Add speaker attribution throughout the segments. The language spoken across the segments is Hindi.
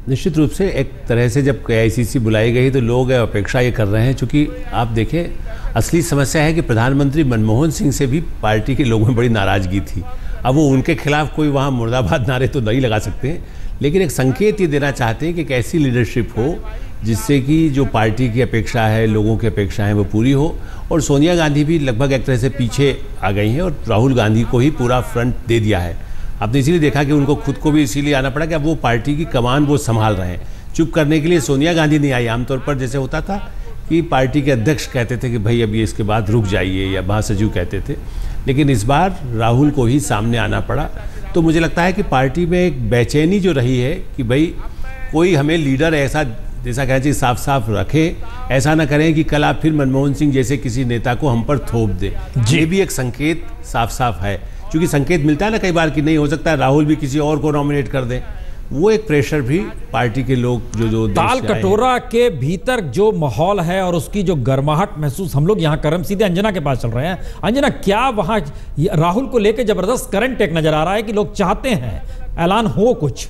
Speaker 1: निश्चित रूप से एक तरह से जब AICC बुलाई गई तो लोग अपेक्षा ये कर रहे हैं, चूँकि आप देखें असली समस्या है कि प्रधानमंत्री मनमोहन सिंह से भी पार्टी के लोगों में बड़ी नाराज़गी थी। अब वो उनके खिलाफ कोई वहाँ मुर्दाबाद नारे तो नहीं लगा सकते हैं, लेकिन एक संकेत ये देना चाहते हैं कि एक ऐसी लीडरशिप हो जिससे कि जो पार्टी की अपेक्षा है, लोगों की अपेक्षाएं वो पूरी हो। और सोनिया गांधी भी लगभग एक तरह से पीछे आ गई हैं और राहुल गांधी को ही पूरा फ्रंट दे दिया है। आपने इसीलिए देखा कि उनको खुद को भी इसीलिए आना पड़ा कि अब वो पार्टी की कमान वो संभाल रहे हैं। चुप करने के लिए सोनिया गांधी नहीं आई। आमतौर पर जैसे होता था कि पार्टी के अध्यक्ष कहते थे कि भाई अब ये इसके बाद रुक जाइए, या महासचिव कहते थे, लेकिन इस बार राहुल को ही सामने आना पड़ा। तो मुझे लगता है कि पार्टी में एक बेचैनी जो रही है कि भाई कोई हमें लीडर ऐसा जैसा कहना चाहिए साफ साफ रखे, ऐसा ना करें कि कल आप फिर मनमोहन सिंह जैसे किसी नेता को हम पर थोप दें। ये भी एक संकेत साफ साफ है, क्योंकि संकेत मिलता है ना कई बार कि नहीं हो सकता है राहुल भी किसी और को नॉमिनेट कर दें। वो एक प्रेशर भी पार्टी के लोग जो
Speaker 2: ताल कटोरा के भीतर जो माहौल है और उसकी जो गर्माहट महसूस, हम लोग यहाँ करम सीधे अंजना के पास चल रहे हैं। अंजना, क्या वहाँ राहुल को लेकर जबरदस्त करंट एक नजर आ रहा है कि लोग चाहते हैं ऐलान हो कुछ?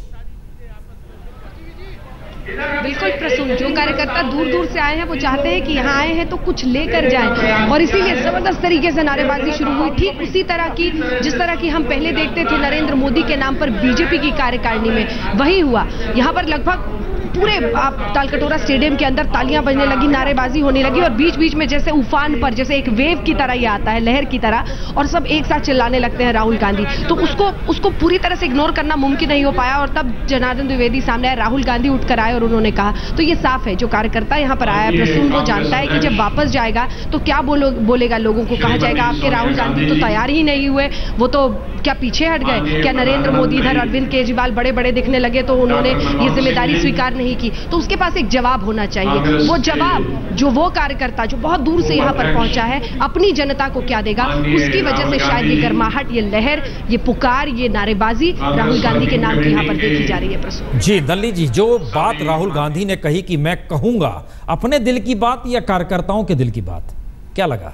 Speaker 3: बिल्कुल प्रसून, जो कार्यकर्ता दूर दूर से आए हैं वो चाहते हैं कि यहाँ आए हैं तो कुछ लेकर जाएं, और इसीलिए जबरदस्त तरीके से नारेबाजी शुरू हुई। ठीक उसी तरह की जिस तरह की हम पहले देखते थे नरेंद्र मोदी के नाम पर बीजेपी की कार्यकारिणी में, वही हुआ। यहाँ पर लगभग पूरे आप तालकटोरा स्टेडियम के अंदर तालियां बजने लगी, नारेबाजी होने लगी, और बीच बीच में जैसे उफान पर जैसे एक वेव की तरह ये आता है, लहर की तरह, और सब एक साथ चिल्लाने लगते हैं राहुल गांधी। तो उसको पूरी तरह से इग्नोर करना मुमकिन नहीं हो पाया, और तब जनार्दन द्विवेदी सामने आए, राहुल गांधी उठकर आए और उन्होंने कहा। तो ये साफ है जो कार्यकर्ता यहाँ पर आया प्रसून वो जानता है कि जब वापस जाएगा तो क्या बोलेगा लोगों को, कहा जाएगा आपके राहुल गांधी तो तैयार ही नहीं हुए, वो तो क्या पीछे हट गए, क्या नरेंद्र मोदी इधर अरविंद केजरीवाल बड़े बड़े दिखने लगे तो उन्होंने ये जिम्मेदारी स्वीकार नहीं की। तो उसके पास एक जवाब होना चाहिए। वो जवाब जो वो कार्यकर्ता जो बहुत दूर से यहाँ पर पहुंचा है अपनी जनता को क्या देगा, उसकी वजह से शायद ये गर्माहट, ये लहर, ये पुकार, ये नारेबाजी राहुल गांधी के नाम की यहाँ पर देखी जा रही है। प्रसून
Speaker 2: जी, दल्ली जी, जो बात राहुल गांधी ने कही कि मैं कहूंगा, अपने दिल की बात या कार्यकर्ताओं के दिल की बात, क्या लगा?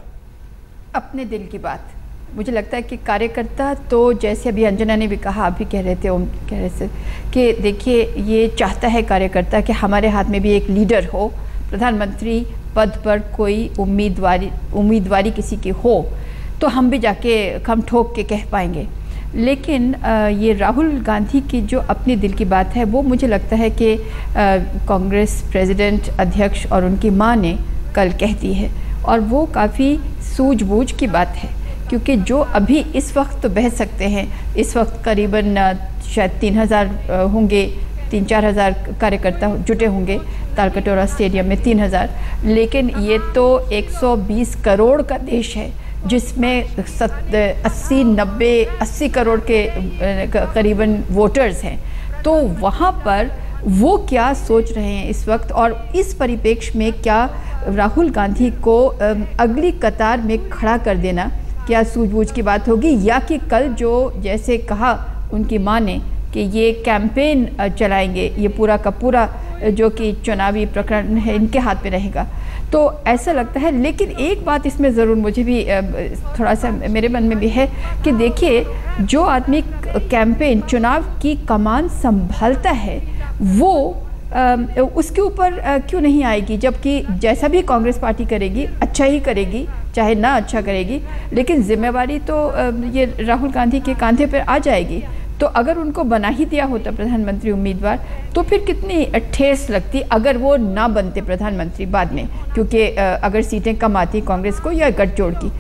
Speaker 4: अपने दिल की बात। मुझे लगता है कि कार्यकर्ता तो जैसे अभी अंजना ने भी कहा, आप भी कह रहे थे, ओम कह रहे थे कि देखिए ये चाहता है कार्यकर्ता कि हमारे हाथ में भी एक लीडर हो, प्रधानमंत्री पद पर कोई उम्मीदवारी किसी की हो तो हम भी जाके खम ठोक के कह पाएंगे। लेकिन ये राहुल गांधी की जो अपने दिल की बात है वो मुझे लगता है कि कांग्रेस प्रेसिडेंट अध्यक्ष और उनकी मां ने कल कह दी है, और वो काफ़ी सूझबूझ की बात है, क्योंकि जो अभी इस वक्त तो बह सकते हैं, इस वक्त करीबन शायद 3000 होंगे, 3-4 हज़ार कार्यकर्ता जुटे होंगे तालकटोरा स्टेडियम में, 3000, लेकिन ये तो 120 करोड़ का देश है जिसमें 80 करोड़ के करीबन वोटर्स हैं। तो वहाँ पर वो क्या सोच रहे हैं इस वक्त, और इस परिप्रेक्ष्य में क्या राहुल गांधी को अगली कतार में खड़ा कर देना क्या सूझबूझ की बात होगी, या कि कल जो जैसे कहा उनकी मां ने कि ये कैंपेन चलाएंगे, ये पूरा का पूरा जो कि चुनावी प्रकरण है इनके हाथ में रहेगा। तो ऐसा लगता है। लेकिन एक बात इसमें ज़रूर मुझे भी थोड़ा सा मेरे मन में भी है कि देखिए जो आदमी कैंपेन चुनाव की कमान संभालता है वो उसके ऊपर क्यों नहीं आएगी, जबकि जैसा भी कांग्रेस पार्टी करेगी अच्छा ही करेगी, चाहे ना अच्छा करेगी, लेकिन जिम्मेवारी तो ये राहुल गांधी के कंधे पर आ जाएगी। तो अगर उनको बना ही दिया होता प्रधानमंत्री उम्मीदवार तो फिर कितनी ठेस लगती अगर वो ना बनते प्रधानमंत्री बाद में, क्योंकि अगर सीटें कम आती कांग्रेस को या गठजोड़ की।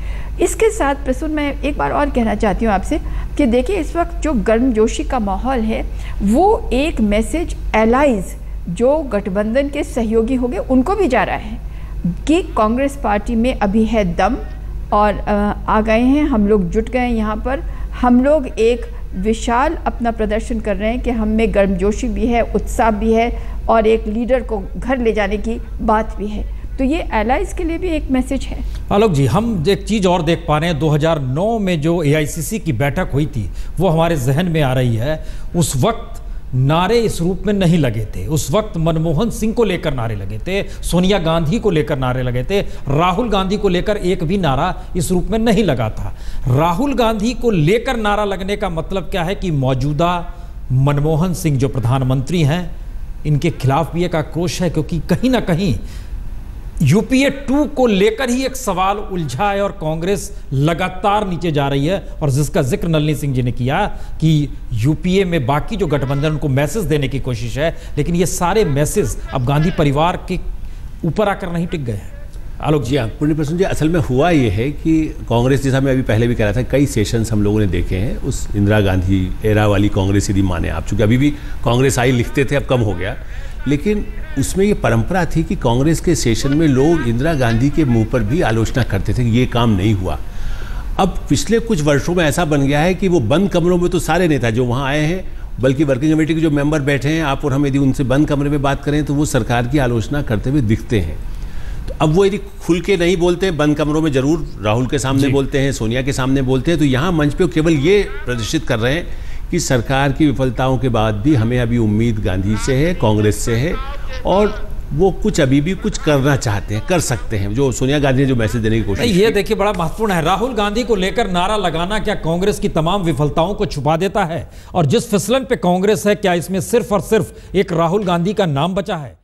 Speaker 4: इसके साथ प्रसून मैं एक बार और कहना चाहती हूँ आपसे कि देखिए इस वक्त जो गर्मजोशी का माहौल है वो एक मैसेज एलाइज जो गठबंधन के सहयोगी होंगे उनको भी जा रहा है कि कांग्रेस पार्टी में अभी है दम और आ गए हैं, हम लोग जुट गए हैं यहाँ पर, हम लोग एक विशाल अपना प्रदर्शन कर रहे हैं कि हम में गर्मजोशी भी है, उत्साह भी है और एक लीडर को घर ले जाने की बात भी है। तो ये एलाइज के लिए भी एक मैसेज है।
Speaker 2: आलोक जी, हम एक चीज़ और देख पा रहे हैं, 2009 में जो AICC की बैठक हुई थी वो हमारे जहन में आ रही है। उस वक्त नारे इस रूप में नहीं लगे थे, उस वक्त मनमोहन सिंह को लेकर नारे लगे थे, सोनिया गांधी को लेकर नारे लगे थे, राहुल गांधी को लेकर एक भी नारा इस रूप में नहीं लगा था। राहुल गांधी को लेकर नारा लगने का मतलब क्या है कि मौजूदा मनमोहन सिंह जो प्रधानमंत्री हैं इनके खिलाफ भी एक आक्रोश है, क्योंकि कहीं ना कहीं यूपीए 2 को लेकर ही एक सवाल उलझा है और कांग्रेस लगातार नीचे जा रही है। और जिसका जिक्र नलिनी सिंह जी ने किया कि यूपीए में बाकी जो गठबंधन उनको मैसेज देने की कोशिश है, लेकिन ये सारे मैसेज अब गांधी परिवार के ऊपर आकर नहीं टिक गए हैं।
Speaker 1: आलोक जी, पुण्य प्रसून जी, असल में हुआ ये है कि कांग्रेस, जैसा मैं अभी पहले भी कह रहा था, कई सेशंस हम लोगों ने देखे हैं उस इंदिरा गांधी एरा वाली कांग्रेस यदि माने आप, चूँकि अभी भी कांग्रेस आई लिखते थे, अब कम हो गया, लेकिन उसमें ये परंपरा थी कि कांग्रेस के सेशन में लोग इंदिरा गांधी के मुंह पर भी आलोचना करते थे कि ये काम नहीं हुआ। अब पिछले कुछ वर्षों में ऐसा बन गया है कि वो बंद कमरों में तो सारे नेता जो वहाँ आए हैं, बल्कि वर्किंग कमेटी के जो मेंबर बैठे हैं, आप और हम यदि उनसे बंद कमरे में बात करें तो वो सरकार की आलोचना करते हुए दिखते हैं। तो अब वो यदि खुल के नहीं बोलते, बंद कमरों में जरूर राहुल के सामने बोलते हैं, सोनिया के सामने बोलते हैं, तो यहाँ मंच पे केवल ये प्रदर्शित कर रहे हैं कि सरकार की विफलताओं के बाद भी हमें अभी उम्मीद गांधी से है, कांग्रेस से है, और वो कुछ अभी भी कुछ करना चाहते हैं, कर सकते हैं, जो सोनिया गांधी ने जो मैसेज देने की कोशिश।
Speaker 2: ये देखिए बड़ा महत्वपूर्ण है, राहुल गांधी को लेकर नारा लगाना क्या कांग्रेस की तमाम विफलताओं को छुपा देता है? और जिस फिसलन पे कांग्रेस है, क्या इसमें सिर्फ और सिर्फ एक राहुल गांधी का नाम बचा है?